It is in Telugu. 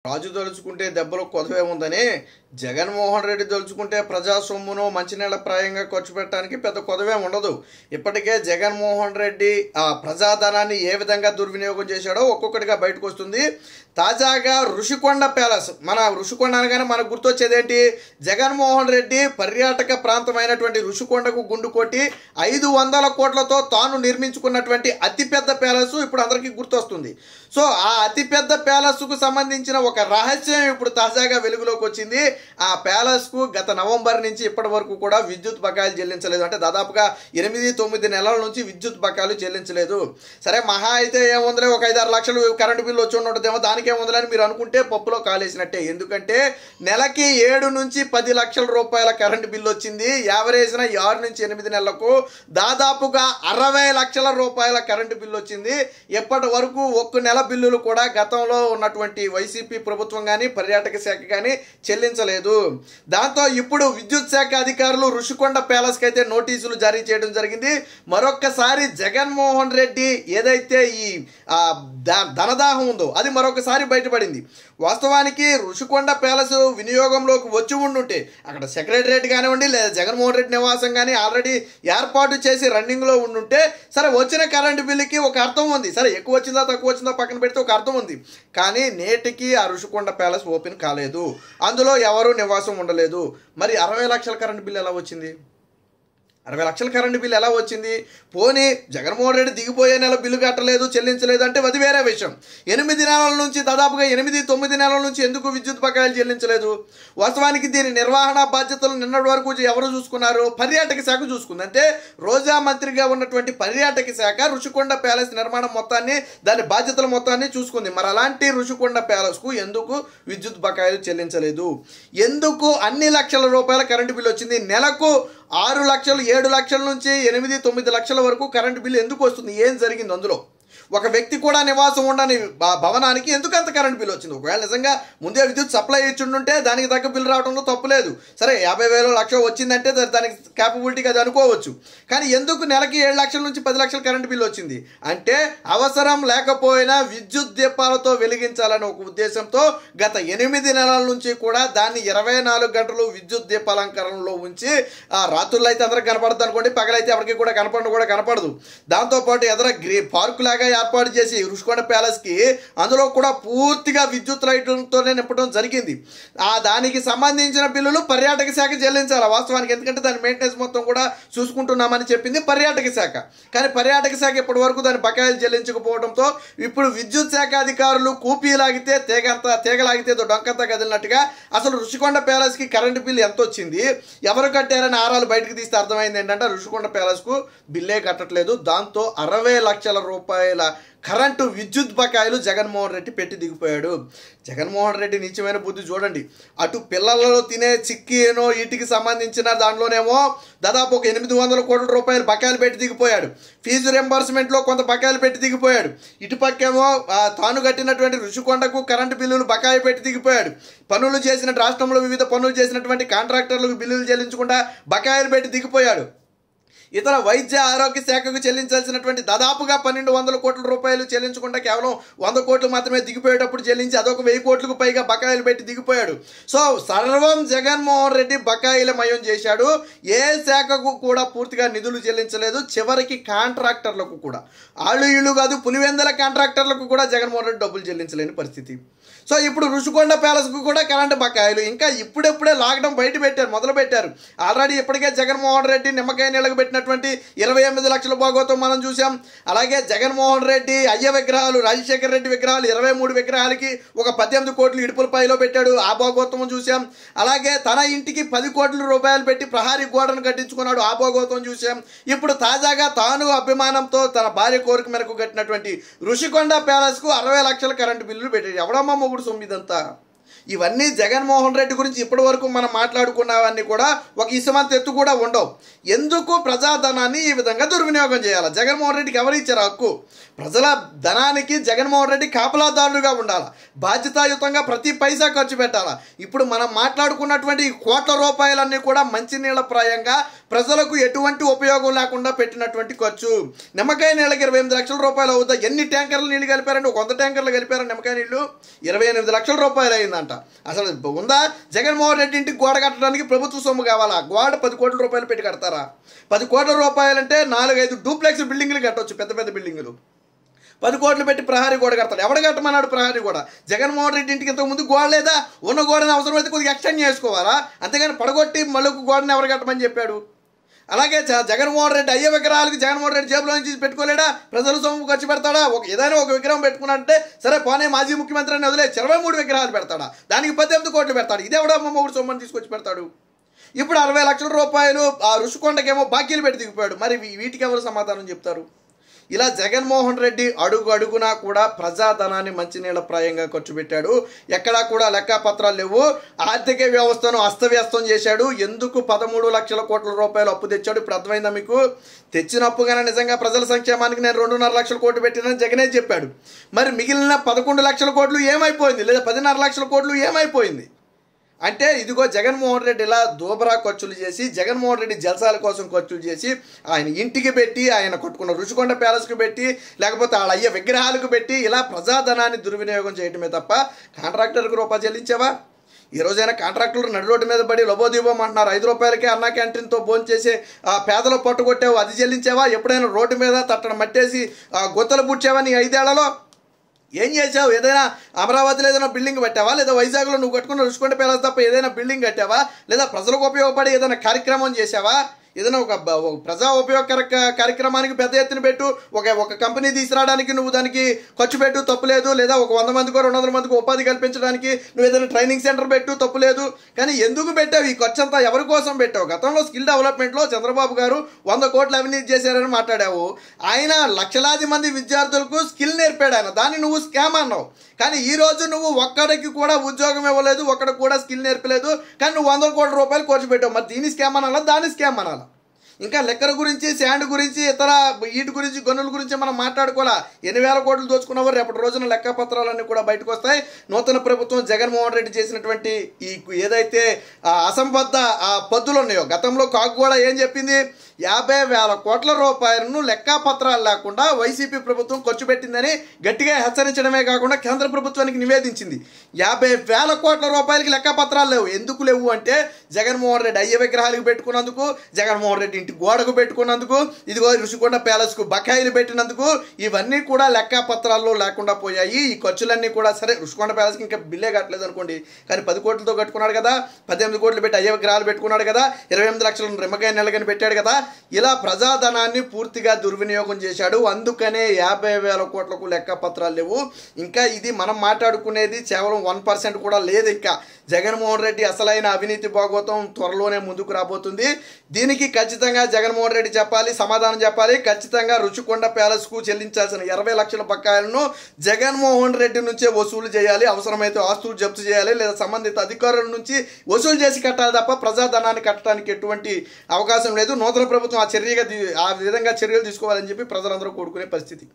రాజు తలుచుకుంటే దెబ్బలు కొదవే ఉందని జగన్మోహన్ రెడ్డి తలుచుకుంటే ప్రజా సొమ్మును మంచినీళ్ళ ప్రాయంగా ఖర్చు పెట్టడానికి పెద్ద కొదవే ఉండదు. ఇప్పటికే జగన్మోహన్ రెడ్డి ఆ ప్రజాధనాన్ని ఏ విధంగా దుర్వినియోగం చేశాడో ఒక్కొక్కటిగా బయటకు వస్తుంది. తాజాగా ఋషికొండ ప్యాలెస్, మన ఋషికొండ అనగానే మనకు గుర్తొచ్చేది ఏంటి? జగన్మోహన్ రెడ్డి పర్యాటక ప్రాంతమైనటువంటి ఋషికొండకు గుండు కొట్టి 500 కోట్లతో తాను నిర్మించుకున్నటువంటి అతిపెద్ద ప్యాలెస్ ఇప్పుడు అందరికీ గుర్తొస్తుంది. సో ఆ అతిపెద్ద ప్యాలెస్కు సంబంధించిన ఒక రహస్యం ఇప్పుడు తాజాగా వెలుగులోకి వచ్చింది. ఆ ప్యాలెస్కు గత నవంబర్ నుంచి ఇప్పటి వరకు కూడా విద్యుత్ బకాయిలు చెల్లించలేదు. అంటే దాదాపుగా 8-9 నెలల నుంచి విద్యుత్ బకాయిలు చెల్లించలేదు. సరే మహా అయితే ఏముందిలే, ఒక 5-6 లక్షలు కరెంటు బిల్లు వచ్చి ఉంటుందేమో, దానికేముందని మీరు అనుకుంటే పప్పులో కాలేసినట్టే. ఎందుకంటే నెలకి 7 నుంచి 10 లక్షల రూపాయల కరెంటు బిల్లు వచ్చింది. యావరేజ్న 6 నుంచి 8 నెలలకు దాదాపుగా 60 లక్షల రూపాయల కరెంటు బిల్లు వచ్చింది. ఇప్పటి వరకు ఒక్క నెల బిల్లులు కూడా గతంలో ఉన్నటువంటి వైసీపీ ప్రభుత్వం కానీ పర్యాటక శాఖ కానీ చెల్లించలేదు. దాంతో ఇప్పుడు విద్యుత్ శాఖ అధికారులు ఋషికొండ ప్యాలెస్కి అయితే నోటీసులు జారీ చేయడం జరిగింది. మరొక్కసారి జగన్మోహన్ రెడ్డి ఏదైతే ఈ ధనదాహం ఉందో అది మరొకసారి బయటపడింది. వాస్తవానికి ఋషికొండ ప్యాలెస్ వినియోగంలోకి వచ్చి ఉండుంటే అక్కడ సెక్రటరేట్ కానివ్వండి లేదా జగన్మోహన్ రెడ్డి నివాసం కానీ ఆల్రెడీ ఏర్పాటు చేసి రన్నింగ్లో ఉండుంటే సరే వచ్చిన కరెంటు బిల్లుకి ఒక అర్థం ఉంది. సరే ఎక్కువ వచ్చిందా తక్కువ వచ్చిందా పక్కన పెడితే ఒక అర్థం ఉంది. కానీ నేటికి ఆ ఋషికొండ ప్యాలెస్ ఓపెన్ కాలేదు, అందులో ఎవరు నివాసం ఉండలేదు. మరి 60 లక్షల కరెంటు బిల్లు ఎలా వచ్చింది? 60 లక్షల కరెంటు బిల్లు ఎలా వచ్చింది? పోనీ జగన్మోహన్ రెడ్డి దిగిపోయే నెల బిల్లు కట్టలేదు, చెల్లించలేదు అంటే అది వేరే విషయం. 8 నెలల నుంచి దాదాపుగా 8-9 నెలల నుంచి ఎందుకు విద్యుత్ బకాయిలు చెల్లించలేదు? వాస్తవానికి దీని నిర్వహణ బాధ్యతలు నిన్నటి వరకు ఎవరు చూసుకున్నారు? పర్యాటక శాఖ చూసుకుంది. అంటే రోజా మంత్రిగా ఉన్నటువంటి పర్యాటక శాఖ ఋషికొండ ప్యాలెస్ నిర్మాణం మొత్తాన్ని, దాని బాధ్యతల మొత్తాన్ని చూసుకుంది. మరి అలాంటి ఋషికొండ ప్యాలెస్కు ఎందుకు విద్యుత్ బకాయిలు చెల్లించలేదు? ఎందుకు అన్ని లక్షల రూపాయల కరెంటు బిల్లు వచ్చింది? నెలకు 6 లక్షలు 7 లక్షల నుంచి 8-9 లక్షల వరకు కరెంటు బిల్లు ఎందుకు వస్తుంది? ఏం జరిగింది అందులో? ఒక వ్యక్తి కూడా నివాసం ఉండని భవనానికి ఎందుకు అంత కరెంట్ బిల్ వచ్చింది? ఒకవేళ నిజంగా ముందే విద్యుత్ సప్లై ఇచ్చిండుంటే దానికి తగ్గ బిల్లు రావడంలో తప్పులేదు. సరే 50,000 లక్ష వచ్చిందంటే దానికి క్యాపబిలిటీకి అది అనుకోవచ్చు. కానీ ఎందుకు నెలకి 7 లక్షల నుంచి 10 లక్షల కరెంటు బిల్లు వచ్చింది? అంటే అవసరం లేకపోయినా విద్యుత్ దీపాలతో వెలిగించాలనే ఒక ఉద్దేశంతో గత 8 నెలల నుంచి కూడా దాన్ని 24 గంటలు విద్యుత్ దీపాలంకరణలో ఉంచి రాత్రుల్లో అయితే అందరికి కనపడదు అనుకోండి, పగలైతే ఎవరికి కూడా కనపడదు. దాంతోపాటు ఎదర పార్కు లాగా ఏర్పాటు చేసి ఋషికొండ ప్యాలెస్కి అందులో కూడా పూర్తిగా విద్యుత్ లైట్లతోనే నింపడం జరిగింది. దానికి సంబంధించిన బిల్లులు పర్యాటక శాఖ చెల్లించాలి వాస్తవానికి. ఎందుకంటే దాని మెయింటెనెన్స్ మొత్తం కూడా చూసుకుంటున్నామని చెప్పింది పర్యాటక శాఖ. కానీ పర్యాటక శాఖ ఇప్పటి వరకు దాని బకాయిలు చెల్లించకపోవడంతో ఇప్పుడు విద్యుత్ శాఖ అధికారులు కూపీ లాగితే తీగలాగితే డొంకంతా కదిలినట్టుగా అసలు ఋషికొండ ప్యాలెస్కి కరెంటు బిల్లు ఎంత వచ్చింది, ఎవరు కట్టారని ఆరాలు బయటకు తీస్తే అర్థమైంది ఏంటంటే ఋషికొండ ప్యాలెస్కు బిల్లే కట్టట్లేదు. దాంతో 60 లక్షల రూపాయల కరెంటు విద్యుత్ బకాయిలు జగన్మోహన్ రెడ్డి పెట్టి దిగిపోయాడు. జగన్మోహన్ రెడ్డి నిత్యమైన బుద్ధి చూడండి. అటు పిల్లలలో తినే చిక్కీనో వీటికి సంబంధించిన దాంట్లోనేమో దాదాపు ఒక 800 కోట్ల రూపాయలు బకాయిలు పెట్టి దిగిపోయాడు. ఫీజు రింబర్స్మెంట్లో కొంత బకాయిలు పెట్టి దిగిపోయాడు. ఇటుపక్కేమో తాను కట్టినటువంటి ఋషికొండకు కరెంటు బిల్లులు బకాయి పెట్టి దిగిపోయాడు. పనులు చేసిన రాష్ట్రంలో వివిధ పనులు చేసినటువంటి కాంట్రాక్టర్లకు బిల్లులు చెల్లించకుండా బకాయిలు పెట్టి దిగిపోయాడు. ఇతర వైద్య ఆరోగ్య శాఖకు చెల్లించాల్సినటువంటి దాదాపుగా 1,200 కోట్ల రూపాయలు చెల్లించకుండా కేవలం 100 కోట్లు మాత్రమే దిగిపోయేటప్పుడు చెల్లించి అదొక 1000 కోట్లకు పైగా బకాయిలు పెట్టి దిగిపోయాడు. సో సర్వం జగన్మోహన్ రెడ్డి బకాయిలమయం చేశాడు. ఏ శాఖకు కూడా పూర్తిగా నిధులు చెల్లించలేదు. చివరికి కాంట్రాక్టర్లకు కూడా, ఇళ్ళు కాదు పులివెందుల కాంట్రాక్టర్లకు కూడా జగన్మోహన్ రెడ్డి డబ్బులు చెల్లించలేని పరిస్థితి. సో ఇప్పుడు ఋషికొండ ప్యాలెస్కు కూడా కరెంటు బకాయిలు. ఇంకా ఇప్పుడెప్పుడే లాక్డౌన్ మొదలు పెట్టారు. ఆల్రెడీ ఇప్పటికే జగన్మోహన్ రెడ్డి నిమ్మకాయ నీళ్ళకు పెట్టినటువంటి 28 లక్షల భాగోతం మనం చూసాం. అలాగే జగన్మోహన్ రెడ్డి అయ్య విగ్రహాలు, రాజశేఖర రెడ్డి విగ్రహాలు 23 విగ్రహాలకి ఒక 18 కోట్లు ఇడుపులపైలో పెట్టాడు, ఆ భాగోతం చూసాం. అలాగే తన ఇంటికి 10 కోట్ల రూపాయలు పెట్టి ప్రహారీ గోడను కట్టించుకున్నాడు, ఆ భాగోతం చూసాం. ఇప్పుడు తాజాగా తాను అభిమానంతో తన భార్య కోరిక మేరకు కట్టినటువంటి ఋషికొండ ప్యాలెస్కు 60 లక్షల కరెంటు బిల్లులు పెట్టాడు. ఎవడమ్మా మొగుడు సొమ్మిదంతా? ఇవన్నీ జగన్మోహన్ రెడ్డి గురించి ఇప్పటి వరకు మనం మాట్లాడుకున్నవన్నీ కూడా ఒక ఇసుమంత ఎత్తు కూడా ఉండవు. ఎందుకు ప్రజాధనాన్ని ఈ విధంగా దుర్వినియోగం చేయాలి? జగన్మోహన్ రెడ్డికి ఎవరు ఇచ్చారు హక్కు? ప్రజల ధనానికి జగన్మోహన్ రెడ్డి కాపలాదారులుగా ఉండాలి, బాధ్యతాయుతంగా ప్రతి పైసా ఖర్చు పెట్టాలి. ఇప్పుడు మనం మాట్లాడుకున్నటువంటి కోట్ల రూపాయలన్నీ కూడా మంచినీళ్ళ ప్రాయంగా ప్రజలకు ఎటువంటి ఉపయోగం లేకుండా పెట్టినటువంటి ఖర్చు. నిమ్మకాయ నీళ్ళకి 28 లక్షల రూపాయలు అవుతా. ఎన్ని ట్యాంకర్లు నీళ్ళు కలిపారండి? 100 ట్యాంకర్లు కలిపారండి నిమ్మకాయ నీళ్ళు. 28 లక్షల రూపాయలు అయిందంట. అసలు ఉందా? జగన్మోహన్ రెడ్డి ఇంటికి గోడ కట్టడానికి ప్రభుత్వ సొమ్ము కావాలా? గోడ 10 కోట్ల రూపాయలు పెట్టి కడతారా? 10 కోట్ల రూపాయలంటే 4-5 డూప్లెక్స్ బిల్డింగ్లు కట్టవచ్చు, పెద్ద పెద్ద బిల్డింగులు. 10 కోట్లు పెట్టి ప్రహారీ గోడ కడతాడు. ఎవడ కట్టమన్నాడు ప్రహారీ గోడ? జగన్మోహన్ రెడ్డి ఇంటికి ఇంతకుముందు గోడ లేదా? ఉన్న గోడని అవసరమైతే కొద్దిగా ఎక్స్టెండ్ చేసుకోవాలా? అంతేగాని పడగొట్టి మళ్ళీ గోడని ఎవరు కట్టమని చెప్పాడు? అలాగే జగన్మోహన్ రెడ్డి అయ్యే విగ్రహాలకి జగన్మోహన్ రెడ్డి జేబులో నుంచి పెట్టుకోలేడా? ప్రజల సొమ్ము ఖర్చు పెడతాడా? ఏదైనా ఒక విగ్రహం పెట్టుకున్నట్టే సరే పోనే మాజీ ముఖ్యమంత్రి అని వదిలే 23 విగ్రహాలు పెడతాడా? దానికి 18 కోట్లు పెడతాడు. ఇదే ఎవడో మొగుడు సొమ్మని తీసుకొచ్చి పెడతాడు. ఇప్పుడు 60 లక్షల రూపాయలు ఆ ఋషికొండకేమో బాకీలు పెట్టి దిగిపోయాడు. మరి వీటికి ఎవరు సమాధానం చెప్తారు? ఇలా జగన్మోహన్ రెడ్డి అడుగు అడుగునా కూడా ప్రజాధనాన్ని మంచినీళ్ళ ప్రాయంగా ఖర్చు పెట్టాడు. ఎక్కడా కూడా లెక్కపత్రాలు లేవు. ఆర్థిక వ్యవస్థను అస్తవ్యస్తం చేశాడు. ఎందుకు 13 లక్షల కోట్ల రూపాయలు అప్పు తెచ్చాడు? ఇప్పుడు అర్థమైందా మీకు? తెచ్చినప్పుగానే నిజంగా ప్రజల సంక్షేమానికి నేను 2.5 లక్షల కోట్లు పెట్టినని జగనే చెప్పాడు. మరి మిగిలిన 11 లక్షల కోట్లు ఏమైపోయింది? లేదా 10.5 లక్షల కోట్లు ఏమైపోయింది? అంటే ఇదిగో జగన్మోహన్ రెడ్డి ఇలా దోబరా ఖర్చులు చేసి, జగన్మోహన్ రెడ్డి జల్సాల కోసం ఖర్చులు చేసి, ఆయన ఇంటికి పెట్టి, ఆయన కొట్టుకున్న ఋషికొండ ప్యాలెస్కి పెట్టి, లేకపోతే వాళ్ళ అయ్యే విగ్రహాలకు పెట్టి ఇలా ప్రజాధనాన్ని దుర్వినియోగం చేయటమే తప్ప కాంట్రాక్టర్కి రూపాయి చెల్లించావా? ఈ రోజైనా కాంట్రాక్టర్లు నడి రోడ్డు మీద పడి లబోదీపం అంటున్నారు. 5 రూపాయలకే అన్నా క్యాంటీన్తో భోంచేసి ఆ పేదలు పట్టుకొట్టావు, అది చెల్లించావా? ఎప్పుడైనా రోడ్డు మీద తట్టడం మట్టేసి గుత్తలు పుచ్చావా నీ 5 ఏళ్లలో? ఏం చేసావు? ఏదైనా అమరావతిలో ఏదైనా బిల్డింగ్ కట్టావా? లేదా వైజాగ్లో నువ్వు కట్టుకున్న ఋషికొండ ప్యాలెస్ తప్ప ఏదైనా బిల్డింగ్ కట్టావా? లేదా ప్రజలకు ఉపయోగపడే ఏదైనా కార్యక్రమం చేసావా? ఏదైనా ఒక ప్రజా ఉపయోగకర కార్యక్రమానికి పెద్ద ఎత్తున పెట్టు. ఒక కంపెనీ తీసుకురావడానికి నువ్వు దానికి ఖర్చు పెట్టు, తప్పులేదు. లేదా ఒక 100 మందికో 200 మందికి ఉపాధి కల్పించడానికి నువ్వు ఏదైనా ట్రైనింగ్ సెంటర్ పెట్టు, తప్పులేదు. కానీ ఎందుకు పెట్టావు? ఈ ఖర్చు అంతా ఎవరి కోసం పెట్టావు? గతంలో స్కిల్ డెవలప్మెంట్లో చంద్రబాబు గారు 100 కోట్లు అవినీతి చేశారని మాట్లాడావు. ఆయన లక్షలాది మంది విద్యార్థులకు స్కిల్ నేర్పాడు ఆయన. దాన్ని నువ్వు స్కామ్ అన్నావు. కానీ ఈ రోజు నువ్వు ఒక్కడికి కూడా ఉద్యోగం ఇవ్వలేదు, ఒక్కడికి కూడా స్కిల్ నేర్పలేదు. కానీ నువ్వు 100 కోట్ల రూపాయలు ఖర్చు పెట్టావు. మరి దీన్ని స్కామ్ అనాలా, దాన్ని స్కామ్ అనాలా? ఇంకా లెక్కల గురించి, శాండ్ గురించి, ఇతర వీటి గురించి, గనుల గురించి మనం మాట్లాడుకోవాలా. 8,000 కోట్లు దోచుకున్నవారు రేపటి రోజున లెక్కపత్రాలన్నీ కూడా బయటకు వస్తాయి. నూతన ప్రభుత్వం జగన్మోహన్ రెడ్డి చేసినటువంటి ఈ ఏదైతే అసంబద్ధ పద్దులు ఉన్నాయో, గతంలో కాకుగూడ ఏం చెప్పింది? 50,000 కోట్ల రూపాయలను లెక్కపత్రాలు లేకుండా వైసీపీ ప్రభుత్వం ఖర్చు పెట్టిందని గట్టిగా హెచ్చరించడమే కాకుండా కేంద్ర ప్రభుత్వానికి నివేదించింది. 50,000 కోట్ల రూపాయలకి లెక్కపత్రాలు లేవు. ఎందుకు లేవు అంటే జగన్మోహన్ రెడ్డి అయ్యే విగ్రహాలకు పెట్టుకున్నందుకు, జగన్మోహన్ రెడ్డి ఇంటి గోడకు పెట్టుకున్నందుకు, ఇదిగో ఋషికొండ ప్యాలెస్కు బకాయిలు పెట్టినందుకు, ఇవన్నీ కూడా లెక్కపత్రాల్లో లేకుండా పోయాయి. ఈ ఖర్చులన్నీ కూడా సరే ఋషికొండ ప్యాలెస్కి ఇంకా బిల్లే కట్టలేదు అనుకోండి, కానీ 10 కోట్లతో కట్టుకున్నాడు కదా, 18 కోట్లు పెట్టి అయ్యే విగ్రహాలు పెట్టుకున్నాడు కదా, 28 లక్షల నిమ్మకాయ నెలగని పెట్టాడు కదా. ఇలా ప్రజాధనాన్ని పూర్తిగా దుర్వినియోగం చేశాడు. అందుకనే 50,000 కోట్లకు లెక్కపత్రాలు లేవు. ఇంకా ఇది మనం మాట్లాడుకునేది కేవలం 1% కూడా లేదు. ఇంకా జగన్మోహన్ రెడ్డి అసలైన అవినీతి భాగోతం త్వరలోనే ముందుకు రాబోతుంది. దీనికి ఖచ్చితంగా జగన్మోహన్ రెడ్డి చెప్పాలి, సమాధానం చెప్పాలి. ఖచ్చితంగా ఋషికొండ ప్యాలెస్కు చెల్లించాల్సిన 20 లక్షల బకాయిలను జగన్మోహన్ రెడ్డి నుంచే వసూలు చేయాలి. అవసరమైతే ఆస్తులు జప్తు చేయాలి, లేదా సంబంధిత అధికారుల నుంచి వసూలు చేసి కట్టాలి తప్ప ప్రజాధనాన్ని కట్టడానికి ఎటువంటి అవకాశం లేదు. నూతన ప్రభుత్వం ఆ విధంగా చర్యలు తీసుకోవాలని చెప్పి ప్రజలందరూ కోరుకునే పరిస్థితి.